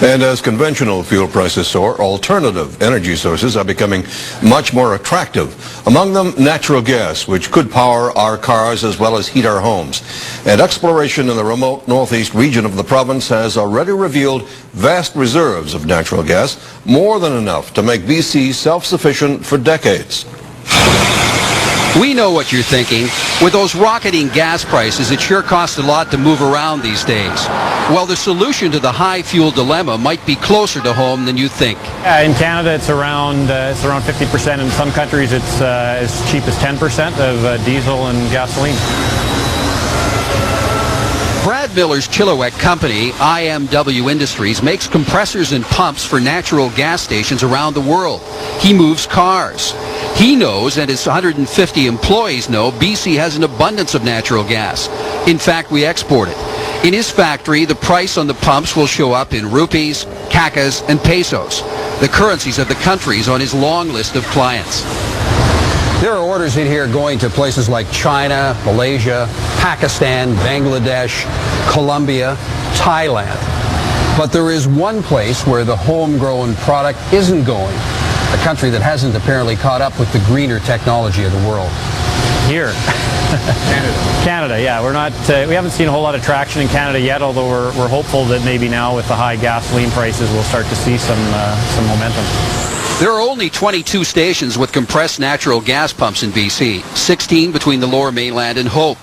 And as conventional fuel prices soar, alternative energy sources are becoming much more attractive. Among them, natural gas, which could power our cars as well as heat our homes. And exploration in the remote northeast region of the province has already revealed vast reserves of natural gas, more than enough to make BC self-sufficient for decades. We know what you're thinking. With those rocketing gas prices, it sure costs a lot to move around these days. Well, the solution to the high fuel dilemma might be closer to home than you think. In Canada, it's around 50%. In some countries, it's as cheap as 10% of diesel and gasoline. Brad Miller's Chilliwack company, IMW Industries, makes compressors and pumps for natural gas stations around the world. He moves cars. He knows, and his 150 employees know, BC has an abundance of natural gas. In fact, we export it. In his factory, the price on the pumps will show up in rupees, kakas, and pesos, the currencies of the countries on his long list of clients. There are orders in here going to places like China, Malaysia, Pakistan, Bangladesh, Colombia, Thailand. But there is one place where the homegrown product isn't going, a country that hasn't apparently caught up with the greener technology of the world. Here. Canada, yeah. We haven't seen a whole lot of traction in Canada yet, although we're hopeful that maybe now with the high gasoline prices we'll start to see some momentum. There are only 22 stations with compressed natural gas pumps in BC, 16 between the Lower Mainland and Hope.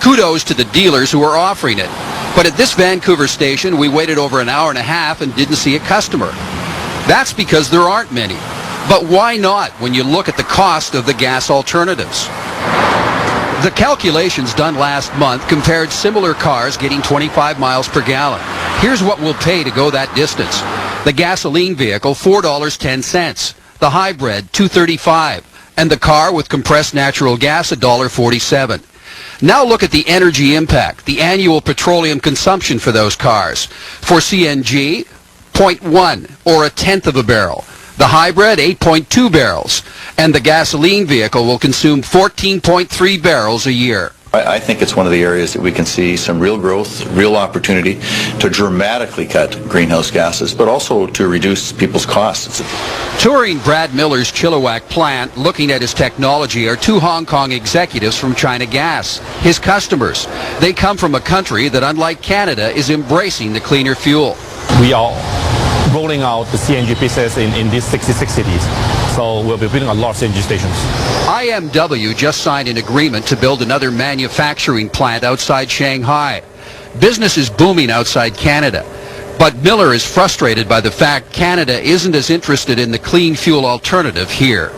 Kudos to the dealers who are offering it. But at this Vancouver station, we waited over an hour and a half and didn't see a customer. That's because there aren't many. But why not when you look at the cost of the gas alternatives? The calculations done last month compared similar cars getting 25 miles per gallon. Here's what we'll pay to go that distance. The gasoline vehicle, $4.10. The hybrid, $2.35. And the car with compressed natural gas, $1.47. Now look at the energy impact, the annual petroleum consumption for those cars. For CNG, 0.1 or a tenth of a barrel. The hybrid, 8.2 barrels. And the gasoline vehicle will consume 14.3 barrels a year. I think it's one of the areas that we can see some real growth, real opportunity to dramatically cut greenhouse gases, but also to reduce people's costs. Touring Brad Miller's Chilliwack plant, looking at his technology, are two Hong Kong executives from China Gas, his customers. They come from a country that, unlike Canada, is embracing the cleaner fuel. We are rolling out the CNG business in these 66 cities. So we'll be building a lot of CNG stations. IMW just signed an agreement to build another manufacturing plant outside Shanghai. Business is booming outside Canada. But Miller is frustrated by the fact Canada isn't as interested in the clean fuel alternative here.